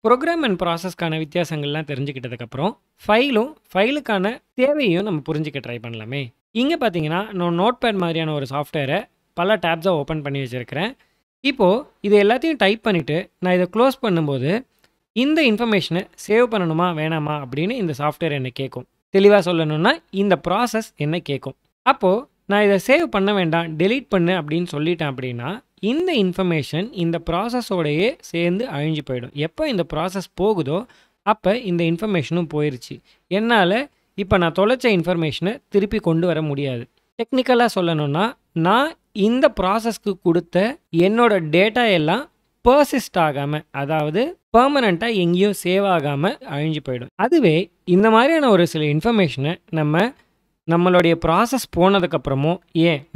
Program and ப்ராசஸ்க்கான வித்தியாசங்கள்லாம் தெரிஞ்சுக்கிட்டதுக்கப்புறம் ஃபைலுக்கான தேவையும் நம்ம புரிஞ்சுக்க ட்ரை பண்ணலாமே. இங்கே பார்த்தீங்கன்னா நான் நோட்பேட் மாதிரியான ஒரு சாஃப்ட்வேரை பல டேப்ஸை ஓப்பன் பண்ணி வச்சுருக்கிறேன். இப்போது இது எல்லாத்தையும் டைப் பண்ணிவிட்டு நான் இதை க்ளோஸ் பண்ணும்போது இந்த இன்ஃபர்மேஷனை சேவ் பண்ணணுமா வேணாமா அப்படின்னு இந்த சாஃப்ட்வேர் என்ன கேட்கும். தெளிவாக சொல்லணும்னா இந்த ப்ராசஸ் என்ன கேட்கும். அப்போது நான் இதை சேவ் பண்ண வேண்டாம், டெலீட் பண்ணு அப்படின்னு சொல்லிட்டேன் அப்படின்னா இந்த இன்ஃபர்மேஷன் இந்த ப்ராசஸோடையே சேர்ந்து அழிஞ்சு போயிடும். எப்போ இந்த ப்ராசஸ் போகுதோ அப்போ இந்த இன்ஃபர்மேஷனும் போயிடுச்சு. என்னால் இப்போ நான் தொலைச்ச இன்ஃபர்மேஷனை திருப்பி கொண்டு வர முடியாது. டெக்னிக்கலாக சொல்லணும்னா நான் இந்த ப்ராசஸ்க்கு கொடுத்த என்னோட டேட்டா எல்லாம் பர்சிஸ்ட் ஆகாமல், அதாவது பெர்மனண்ட்டாக எங்கேயும் சேவ் ஆகாமல் அழிஞ்சு போயிடும். அதுவே இந்த மாதிரியான ஒரு சில இன்ஃபர்மேஷனை நம்மளுடைய ப்ராசஸ் போனதுக்கப்புறமோ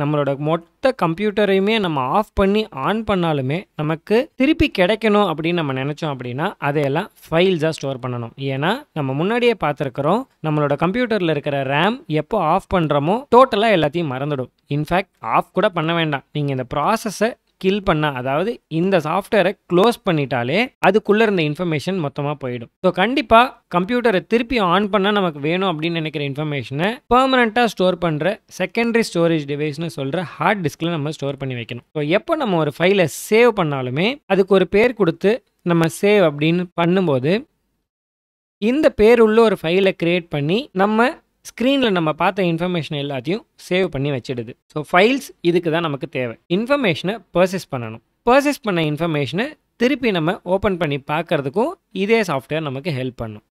நம்மளோட மொத்த கம்ப்யூட்டரையுமே நம்ம ஆஃப் பண்ணி ஆன் பண்ணாலுமே நமக்கு திருப்பி கிடைக்கணும் அப்படின்னு நம்ம நினச்சோம் அப்படின்னா அதையெல்லாம் ஃபைல்ஸாக ஸ்டோர் பண்ணணும். ஏன்னா நம்ம முன்னாடியே பார்த்துருக்குறோம், நம்மளோட கம்ப்யூட்டரில் இருக்கிற ரேம் எப்போ ஆஃப் பண்ணுறோமோ டோட்டலாக எல்லாத்தையும் மறந்துடும். இன்ஃபேக்ட் ஆஃப் கூட பண்ண வேண்டாம், நீங்கள் இந்த ப்ராசஸை கில் பண்ணால், அதாவது இந்த சாஃப்ட்வேரை க்ளோஸ் பண்ணிட்டாலே அதுக்குள்ளே இருந்த இன்ஃபர்மேஷன் மொத்தமாக போயிடும். ஸோ கண்டிப்பாக கம்ப்யூட்டரை திருப்பி ஆன் பண்ணால் நமக்கு வேணும் அப்படின்னு நினைக்கிற இன்ஃபர்மேஷனை பெர்மனண்ட்டாக ஸ்டோர் பண்ணுற செகண்டரி ஸ்டோரேஜ் டிவைஸ்னு சொல்கிற ஹார்ட் டிஸ்கில் நம்ம ஸ்டோர் பண்ணி வைக்கணும். ஸோ எப்போ நம்ம ஒரு ஃபைலை சேவ் பண்ணாலுமே அதுக்கு ஒரு பேர் கொடுத்து நம்ம சேவ் அப்படின்னு பண்ணும்போது இந்த பேர் உள்ள ஒரு ஃபைலை க்ரியேட் பண்ணி நம்ம ஸ்க்ரீனில் நம்ம பார்த்த இன்ஃபர்மேஷன் எல்லாத்தையும் சேவ் பண்ணி வச்சிடுது. ஸோ ஃபைல்ஸ் இதுக்கு தான் நமக்கு தேவை. இன்ஃபர்மேஷனை பர்சிஸ் பண்ணணும். பர்சிஸ் பண்ண இன்ஃபர்மேஷனை திருப்பி நம்ம ஓப்பன் பண்ணி பார்க்கறதுக்கும் இதே சாஃப்ட்வேர் நமக்கு ஹெல்ப் பண்ணும்.